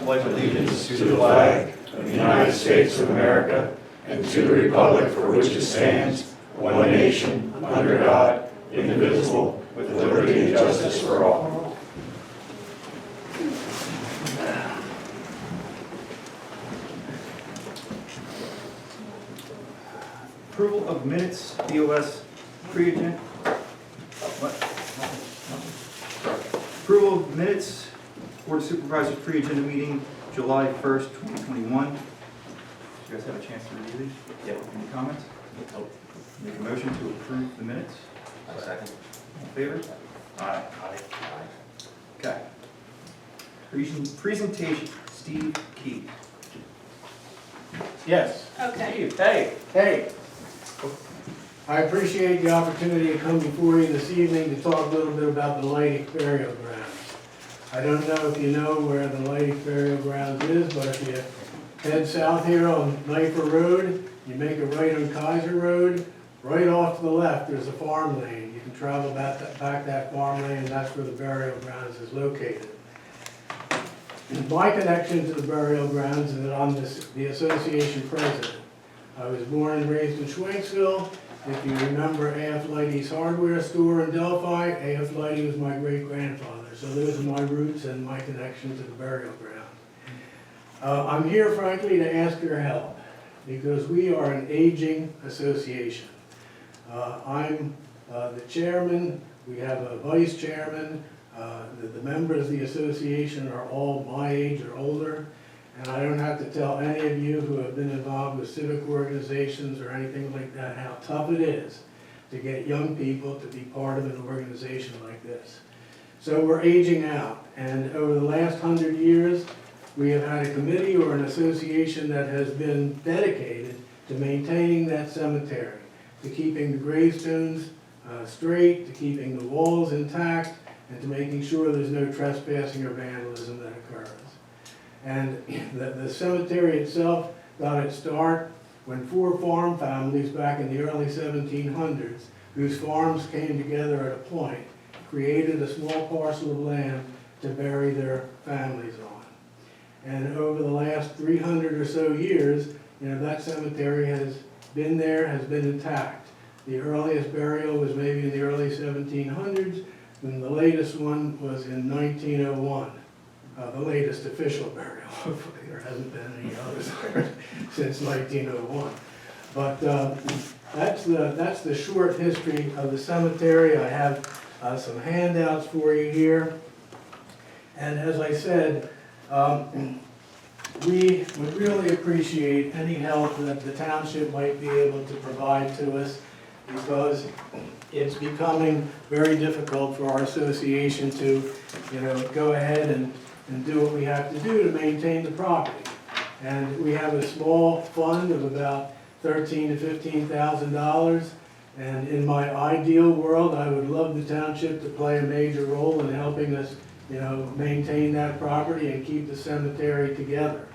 pledge allegiance to the flag of the United States of America and to the republic for which it stands, one nation, under God, indivisible, with liberty and justice for all. Approval of minutes, BoS Pre-agenda. Approval of minutes for the Supervisors Pre-agenda meeting, July 1st, 2021. Did you guys have a chance to review these? Yeah. Any comments? Nope. Make a motion to approve the minutes. Second. All in favor? Aye. Okay. Presentation, Steve Key. Yes. Okay. Steve, hey. I appreciate the opportunity to come before you this evening to talk a little bit about the Leidig Burial Grounds. I don't know if you know where the Leidig Burial Grounds is, but if you head south here on Knifer Road, you make a right on Kaiser Road, right off to the left there's a farm lane. You can travel back that farm lane, and that's where the burial grounds is located. My connection to the burial grounds is that I'm the association president. I was born and raised in Schwenksville. If you remember A.F. Leidig's hardware store in Delphi, A.F. Leidig was my great-grandfather. So those are my roots and my connection to the burial ground. I'm here, frankly, to ask your help because we are an aging association. I'm the chairman. We have a vice chairman. The members of the association are all my age or older. And I don't have to tell any of you who have been involved with civic organizations or anything like that how tough it is to get young people to be part of an organization like this. So we're aging out, and over the last 100 years, we have had a committee or an association that has been dedicated to maintaining that cemetery, to keeping the gravestones straight, to keeping the walls intact, and to making sure there's no trespassing or vandalism that occurs. And the cemetery itself got its start when 4 farm families back in the early 1700s, whose farms came together at a point, created a small parcel of land to bury their families on. And over the last 300 or so years, that cemetery has been there, has been intact. The earliest burial was maybe in the early 1700s, and the latest one was in 1901. The latest official burial. Hopefully there hasn't been any others since 1901. But that's the short history of the cemetery. I have some handouts for you here. And as I said, we would really appreciate any help that the township might be able to provide to us because it's becoming very difficult for our association to, go ahead and do what we have to do to maintain the property. And we have a small fund of about $13,000 to $15,000. And in my ideal world, I would love the township to play a major role in helping us, maintain that property and keep the cemetery together.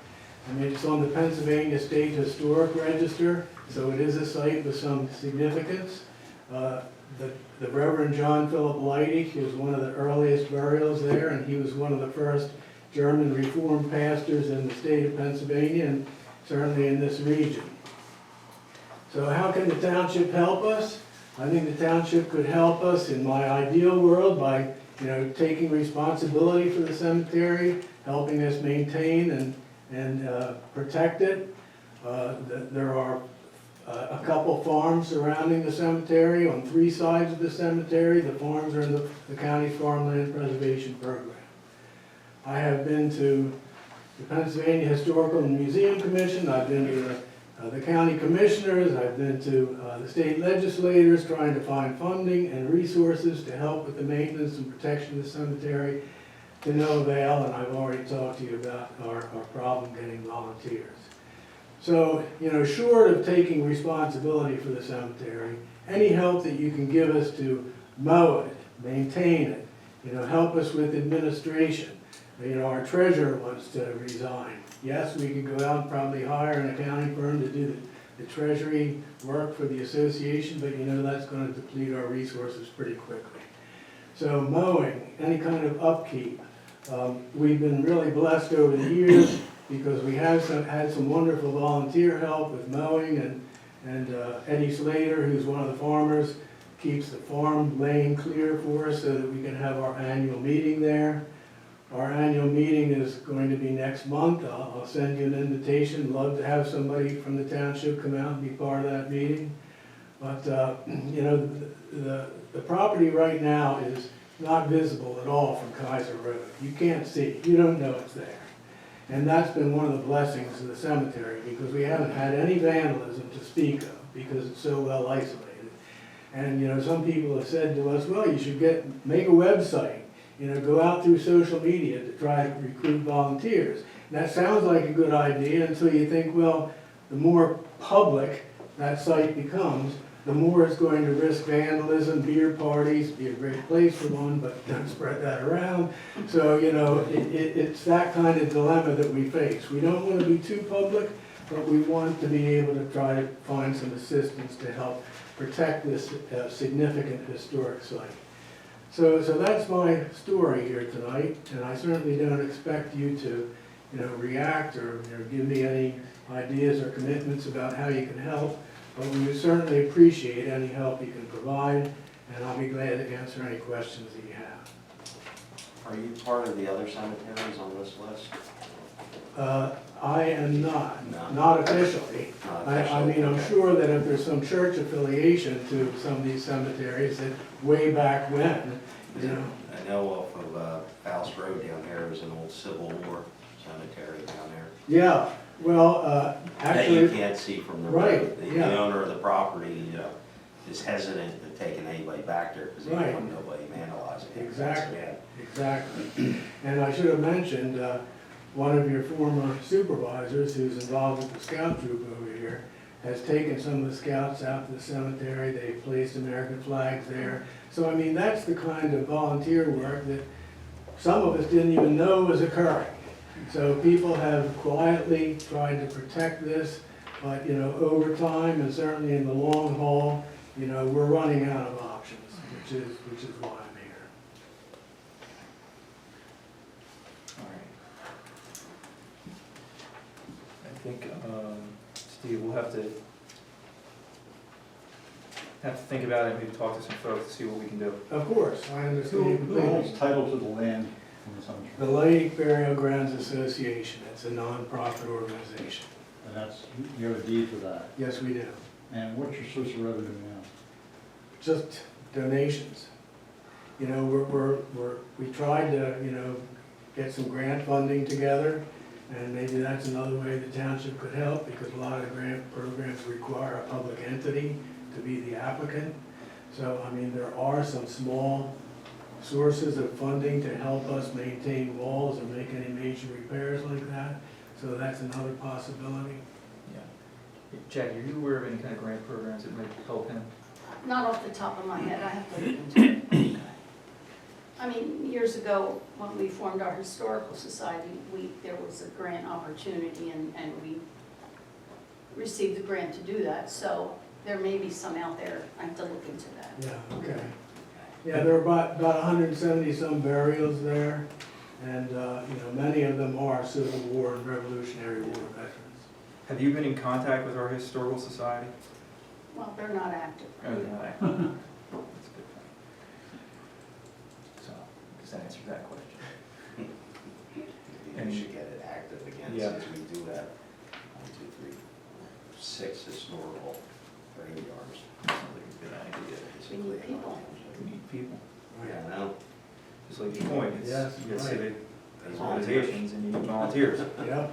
I mean, it's on the Pennsylvania State Historic Register, so it is a site with some significance. The Reverend John Philip Leidig was one of the earliest burials there, and he was one of the first German Reformed pastors in the state of Pennsylvania, and certainly in this region. So how can the township help us? I think the township could help us in my ideal world by, taking responsibility for the cemetery, helping us maintain and protect it. There are a couple farms surrounding the cemetery on 3 sides of the cemetery. The farms are in the county's farmland preservation program. I have been to the Pennsylvania Historical and Museum Commission. I've been to the county commissioners. I've been to the state legislators trying to find funding and resources to help with the maintenance and protection of the cemetery, to no avail, and I've already talked to you about our problem getting volunteers. So, short of taking responsibility for the cemetery, any help that you can give us to mow it, maintain it, help us with administration. Our treasurer wants to resign. Yes, we could go out and probably hire an accounting firm to do the treasury work for the association, but that's going to deplete our resources pretty quickly. So mowing, any kind of upkeep, We've been really blessed over the years because we have had some wonderful volunteer help with mowing, and Eddie Slater, who's one of the farmers, keeps the farm lane clear for us so that we can have our annual meeting there. Our annual meeting is going to be next month. I'll send you an invitation. Love to have somebody from the township come out and be part of that meeting. But, you know, the property right now is not visible at all from Kaiser Road. You can't see it. You don't know it's there. And that's been one of the blessings of the cemetery, because we haven't had any vandalism to speak of because it's so well isolated. And, you know, some people have said to us, well, you should make a website, you know, go out through social media to try to recruit volunteers. And that sounds like a good idea until you think, well, the more public that site becomes, the more it's going to risk vandalism, beer parties, be a great place for one, but don't spread that around. So, you know, it's that kind of dilemma that we face. We don't want to be too public, but we want to be able to try to find some assistance to help protect this significant historic site. So that's my story here tonight, and I certainly don't expect you to, you know, react or, you know, give me any ideas or commitments about how you can help. But we would certainly appreciate any help you can provide, and I'll be glad to answer any questions that you have. Are you part of the other cemeteries on this list? I am not, No. not officially. Not I officially, mean, I'm okay. sure that if there's some church affiliation to some of these cemeteries, that way back when, you know. I know off of Faust Road down there, there's an old Civil War cemetery down there. Yeah, well, That you actually, can't see from the right, road. The yeah. owner of the property, you know, is hesitant to taking anybody back there because they Right. don't want nobody vandalizing it. Exactly. That's bad. Exactly. And I should have mentioned, one of your former supervisors who's involved with the scout troop over here has taken some of the scouts out to the cemetery. They've placed American flags there. So, I mean, that's the kind of volunteer work that some of us didn't even know was occurring. So people have quietly tried to protect this, but, you know, over time and certainly in the long haul, you know, we're running out of options, which is why I'm here. All right. I think, Steve, we'll have to think about it, maybe talk to some folks to see what we can do. Of course, I understand Who completely. holds title to the land in the cemetery? The Lake Burial Grounds Association, it's a nonprofit organization. And that's, you have a deed for that. Yes, we do. And what's your source of revenue now? Just donations. You know, we tried to, you know, get some grant funding together, and maybe that's another way the township could help, because a lot of the grant programs require a public entity to be the applicant. So, I mean, there are some small sources of funding to help us maintain walls and make any major repairs like that. So that's another possibility. Yeah. Jackie, are you aware of any kind of grant programs that might help him? Not off the top of my head, I have to look into it. I mean, years ago, when we formed our historical society, there was a grant opportunity and we received the grant to do that. So there may be some out there, I have to look into that. Yeah, okay. Yeah, there are about 170 some burials there, and, you know, many of them are Civil War and Revolutionary War veterans. Have you been in contact with our historical society? Well, they're not active. Oh, no. That's a good point. So, does that answer that question? Maybe we should get it active again, Yeah. since we do have 6 historical graveyards. Sounds like a good idea. We need people. We need people. Yeah, I know. Just like your point, it's, Yes, you got right. civic These organizations and you need volunteers. Yep,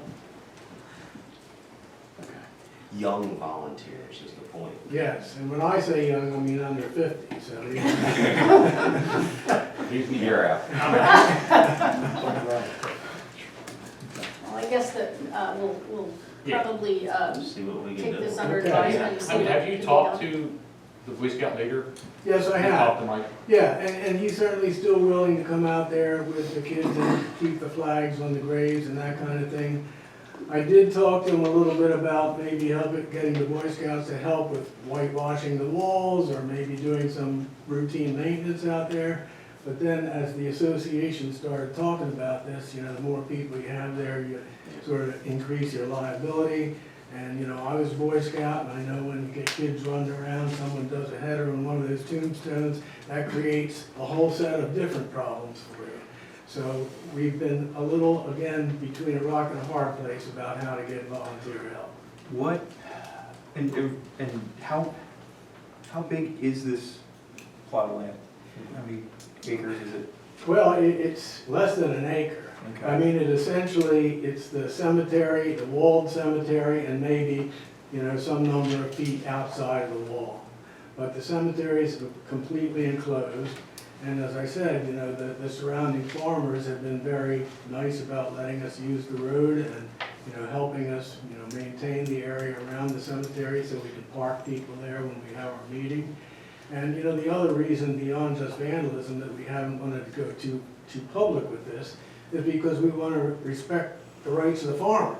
Young volunteers is the point. yes, and when I say young, I mean under 50, so. You're out. Well, I guess that we'll Yeah. probably See what we can take do. this under Okay. advisement and see I mean, what have can you be talked done. to the Boy Scout leader? Yes, I You have. talked to Mike? Yeah, and he's certainly still willing to come out there with the kids and keep the flags on the graves and that kind of thing. I did talk to him a little bit about maybe getting the Boy Scouts to help with whitewashing the walls or maybe doing some routine maintenance out there. But then as the association started talking about this, you know, the more people you have there, you sort of increase your liability. And, you know, I was a Boy Scout, and I know when you get kids running around, someone does a header on one of those tombstones, that creates a whole set of different problems for you. So we've been a little, again, between a rock and a hard place about how to get volunteer help. What, and how big is this plot of land? How many acres is it? Well, it's less than an acre. Okay. I mean, it's the cemetery, the walled cemetery, and maybe, you know, some number of feet outside of the wall. But the cemetery is completely enclosed, and as I said, you know, the surrounding farmers have been very nice about letting us use the road and, you know, helping us, you know, maintain the area around the cemetery so we can park people there when we have our meeting. And, you know, the other reason beyond just vandalism that we haven't wanted to go too public with this is because we want to respect the rights of the farmer.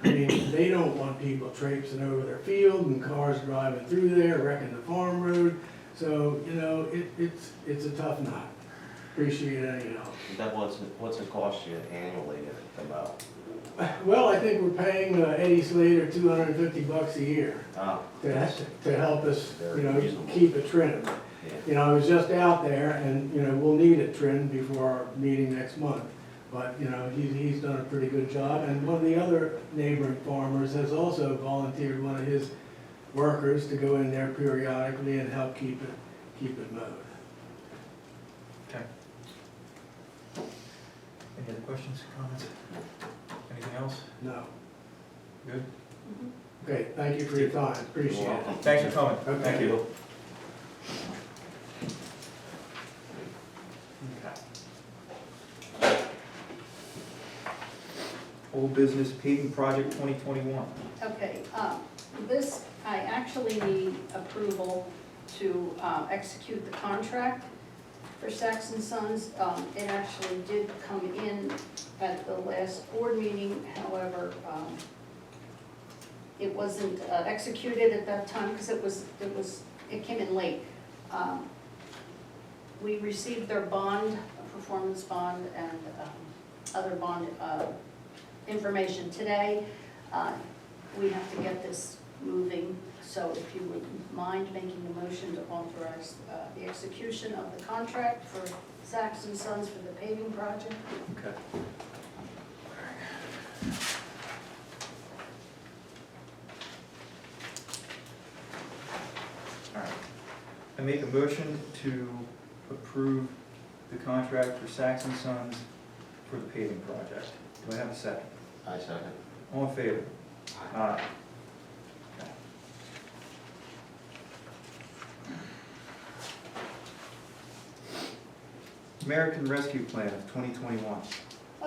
I mean, they don't want people traipsing over their field and cars driving through there, wrecking the farm road. So, you know, it's a tough nut. Appreciate any help. That what's it cost you annually about? Well, I think we're paying Eddie Slater $250 a year Ah, to help us, you know, Very reasonable. keep it trimmed. yeah. You know, I was just out there and, you know, we'll need it trimmed before our meeting next month. But, you know, he's done a pretty good job. And one of the other neighboring farmers has also volunteered one of his workers to go in there periodically and help keep it mowed. Okay. Any other questions, comments? Anything else? No. Good? Okay, thank you for your time. Appreciate You're it. welcome. Thanks for coming. Okay. Thank you. Okay. Old business paving project 2021. Okay, this, I actually need approval to execute the contract for Sachs and Sons. It actually did come in at the last board meeting, however, it wasn't executed at that time because it came in late. We received their bond, a performance bond, and other bond information today. We have to get this moving, so if you would mind making a motion to authorize the execution of the contract for Sachs and Sons for the paving project. Okay. All right. I make a motion to approve the contract for Sachs and Sons for the paving project. Do I have a second? I second. All in favor? Aye. Okay. American Rescue Plan of 2021.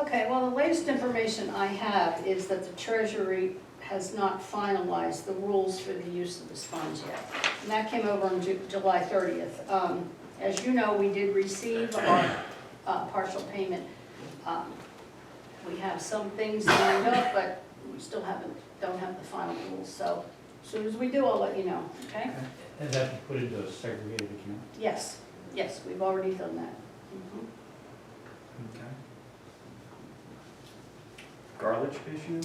Okay, well, the latest information I have is that the Treasury has not finalized the rules for the use of the funds yet. And that came over on July 30th. As you know, we did receive our partial payment. We have some things lined up, but we still don't have the final rules. So as soon as we do, I'll let you know, okay? Has that been put into a segregated account? Yes, yes, we've already done that. Mhm. Okay. Garlic issue?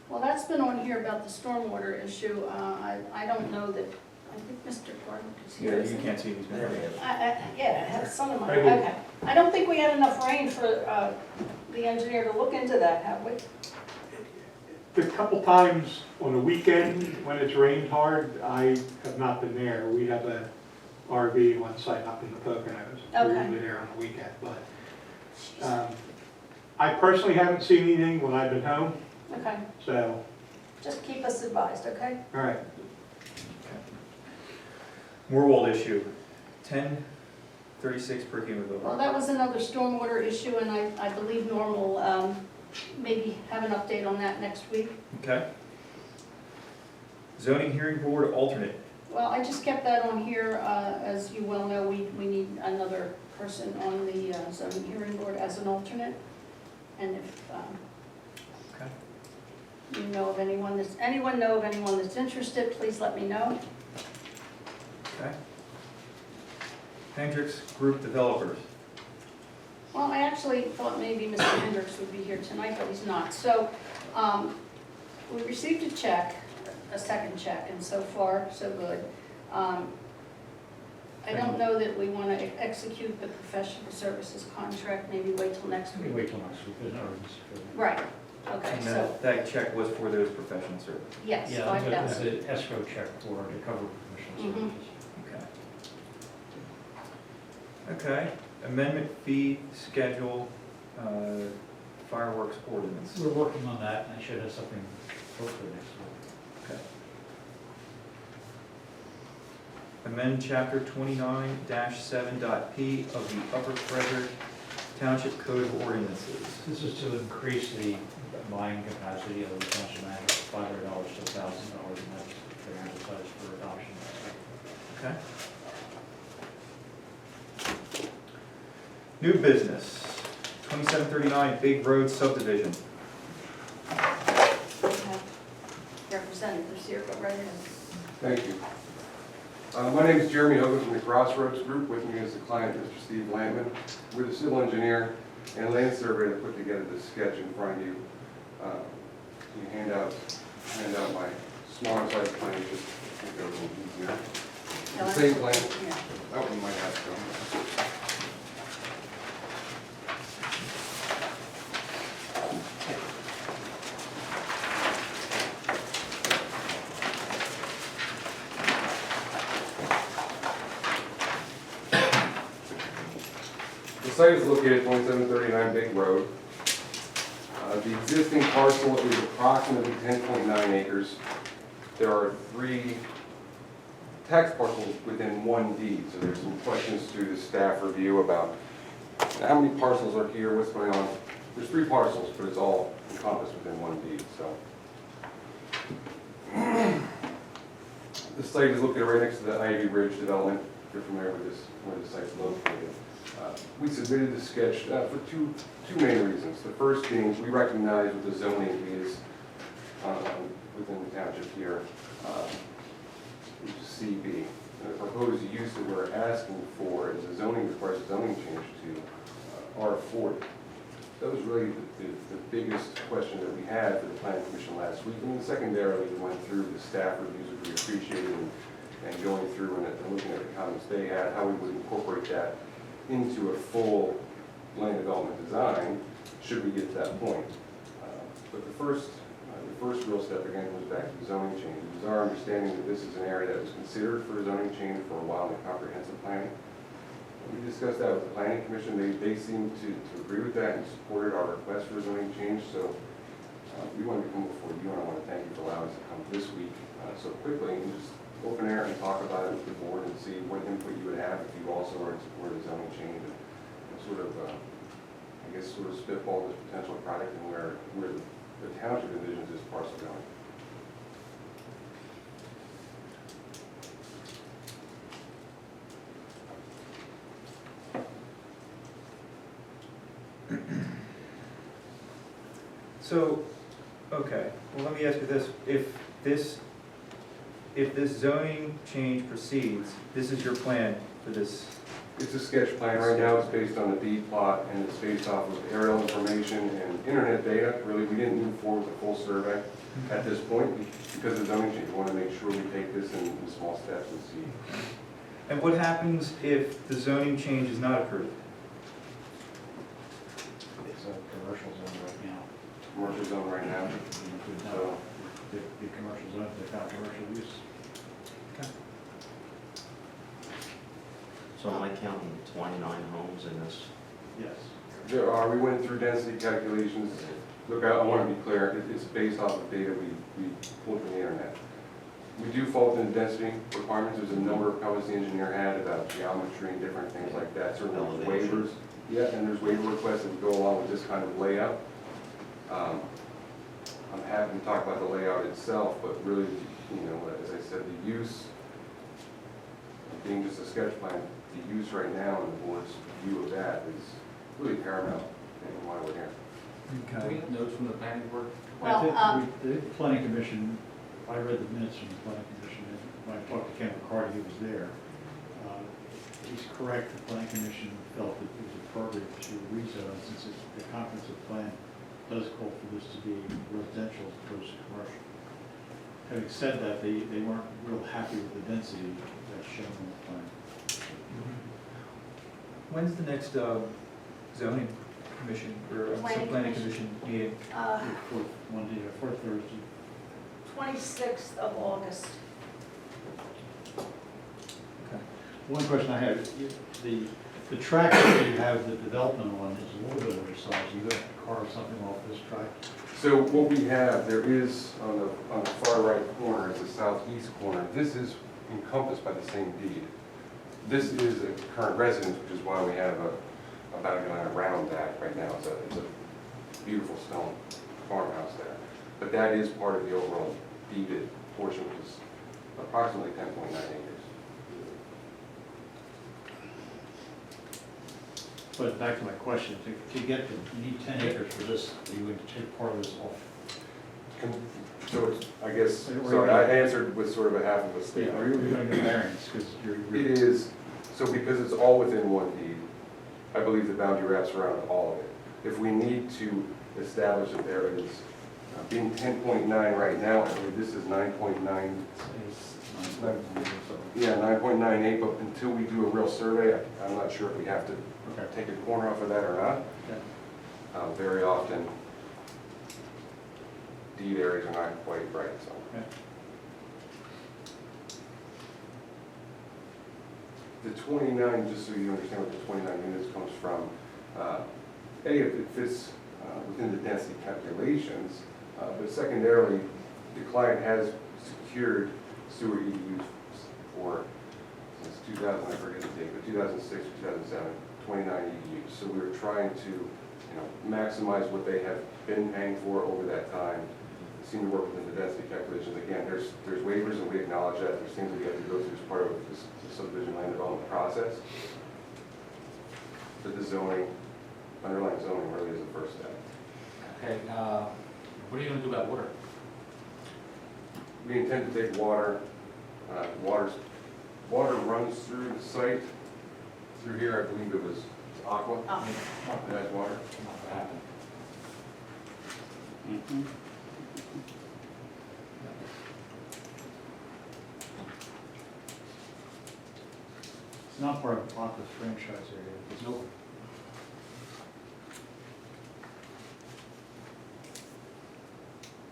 Well, that's been on here about the stormwater issue. I don't know that, I think Mr. Gordon is here. Yeah, isn't you he? can't see these. There we go. Yeah, I have some of mine, Right here. okay. I don't think we had enough rain for the engineer to look into that, have we? The couple times on the weekend when it's rained hard, I have not been there. We have a RV on site up in the Poconos. We're Okay. usually there on the weekend, but I personally haven't seen anything when I've been home, Okay, so, just keep us advised, okay? all right. Moorwald issue, 1036 Perkins Road. Well, that was another stormwater issue, and I believe Norm will maybe have an update on that next week. Okay. Zoning Hearing Board alternate. Well, I just kept that on here. As you well know, we need another person on the zoning hearing board as an alternate. And if Okay. you know of anyone that's interested, please let me know. Okay. Hendricks Group Developers. Well, I actually thought maybe Mr. Hendricks would be here tonight, but he's not. So, we received a check, a second check, and so far, so good. I don't know that we want to execute the professional services contract, maybe wait till next We week. can wait till next week, there's no urgency for that. Right, okay, And so, that check was for those professional services. yes, Yeah, 5,000. it's an escrow check for, to cover professional Mhm. services. Okay. Okay, amendment fee schedule, fireworks ordinance. We're working on that, and I should have something hopefully next week. Okay. Amend chapter 29-7.p of the Upper Frederick Township Code of Ordinances. This is to increase the buying capacity of the township manager from $500 to $1,000, and that's the advertised for adoption. Okay. New business, 2739 Big Road subdivision. We have representatives here, go right ahead. Thank you. My name is Jeremy Hogan from the Crossroads Group. With me is the client, Mr. Steve Landman. We're the civil engineer and land surveyor that put together this sketch in front of you. You hand out my smaller size plan, just make it a little easier. The same plan. Yeah. Oh, you might have some. The site is located at 2739 Big Road. The existing parcel is approximately 10.9 acres. There are 3 tax parcels within one deed, so there's some questions to the staff review about how many parcels are here, what's going on. There's 3 parcels, but it's all encompassed within one deed, so. The site is located right next to the Ivy Ridge development. If you're familiar with this, where the site's located. We submitted the sketch for two main reasons. The first being we recognize what the zoning is within the township here, which is CB. The proposed use that we're asking for is a zoning, requires a zoning change to R40. That was really the biggest question that we had for the planning commission last week. And then secondarily, we went through the staff reviews that we appreciated and going through and looking at the comments they had, how we would incorporate that into a full land development design, should we get to that point. But the first real step, again, goes back to the zoning change. It was our understanding that this is an area that was considered for a zoning change for a while in the comprehensive planning. We discussed that with the planning commission. They seemed to agree with that and supported our request for a zoning change. So we wanted to come before you, and I want to thank you for allowing us to come this week so quickly and just open air and talk about it with the board and see what input you would have if you also are in support of the zoning change and sort of, I guess, sort of spitball this potential product and where the township envisions this parcel going. So, okay, well, let me ask you this, if this zoning change proceeds, this is your plan for this? It's a sketch plan. Right now, it's based on the deed plot, and it's based off of aerial information and internet data. Really, we didn't move forward with a full survey at this point because of zoning change. We want to make sure we take this in small steps and see. And what happens if the zoning change is not approved? It's a commercial zone right now. Commercial zone right now. We could not, the commercial zone, if they've got commercial use. So am I counting 29 homes in this? Yes. There are, we went through density calculations. Look, I want to be clear, it's based off of data we pulled from the internet. We do fall within the density requirements. There's a number of comments the engineer had about geometry and different things like that. Certainly there's waivers. Yeah, and there's waiver requests that go along with this kind of layout. I'm happy to talk about the layout itself, but really, you know, as I said, the use, being just a sketch plan, the use right now and the board's view of that is really paramount in why we're here. Do we have notes from the planning board? Well, The planning commission, I read the minutes from the planning commission, and when I talked to Ken McCarty, he was there. He's correct, the planning commission felt that it was a appropriate to rezone, since the comprehensive plan does call for this to be residential as opposed to commercial. Having said that, they weren't real happy with the density that's shown on the plan. When's the next zoning commission or planning commission meeting? Fourth Monday or fourth Thursday. 26th of August. Okay. One question I have, the track that you have the development on is a little bit oversized. You have to carve something off this track? So what we have, there is on the far right corner, is the southeast corner. This is encompassed by the same deed. This is a current residence, which is why we have a boundary line around that right now. It's a beautiful stone farmhouse there. But that is part of the overall deeded portion, which is approximately 10.9 acres. But back to my question, to get to, you need 10 acres for this, you would take part of this off. So it's, I guess, sorry, I answered with sort of a half of a Are statement. you going to get variance, because you're. It is, so because it's all within one deed, I believe the boundary wraps around all of it. If we need to establish that there is, being 10.9 right now, I believe this is 9.9. Yeah, 9.98, but until we do a real survey, I'm not sure if we have to take a corner off of that or not. Okay. Very often, deed areas are not quite right, so. Okay. The 29, just so you understand what the 29 units comes from, if it fits within the density calculations, but secondarily, the client has secured sewer EDUs for, since 2000, I forget the date, but 2006 or 2007, 29 EDUs. So we were trying to, maximize what they have been paying for over that time. It seemed to work within the density calculations. Again, there's waivers, and we acknowledge that. There's things that we have to go through as part of this subdivision land development process. But the zoning, underlying zoning really is the first step. Okay, what are you gonna do about water? We intend to take water, water runs through the site, through here, I believe it was Aqua, that has water. What happened? It's not part of Aqua's franchise area. Nope.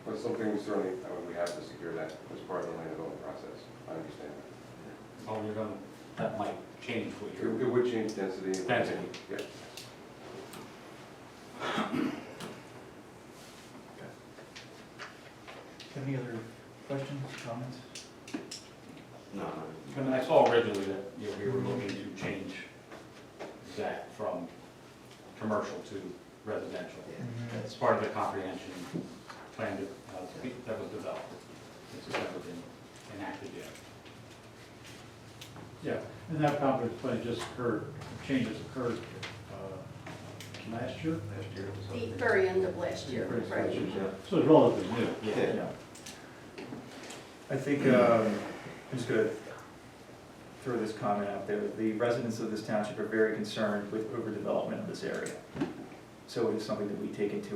But something certainly, we have to secure that as part of the land development process. I understand that. Oh, you're gonna, that might change what you're. It would change density. Density. Yeah. Any other questions, comments? No, And I saw originally that, we were looking to change that from commercial to residential. It's part of the comprehension plan that was developed. It's never been enacted yet. Yeah, and that comprehensive plan just occurred, changes occurred last year? The very end of last year, right? So it's relatively new. Yeah. I think, I'm just gonna throw this comment out there. The residents of this township are very concerned with overdevelopment of this area. So it is something that we take into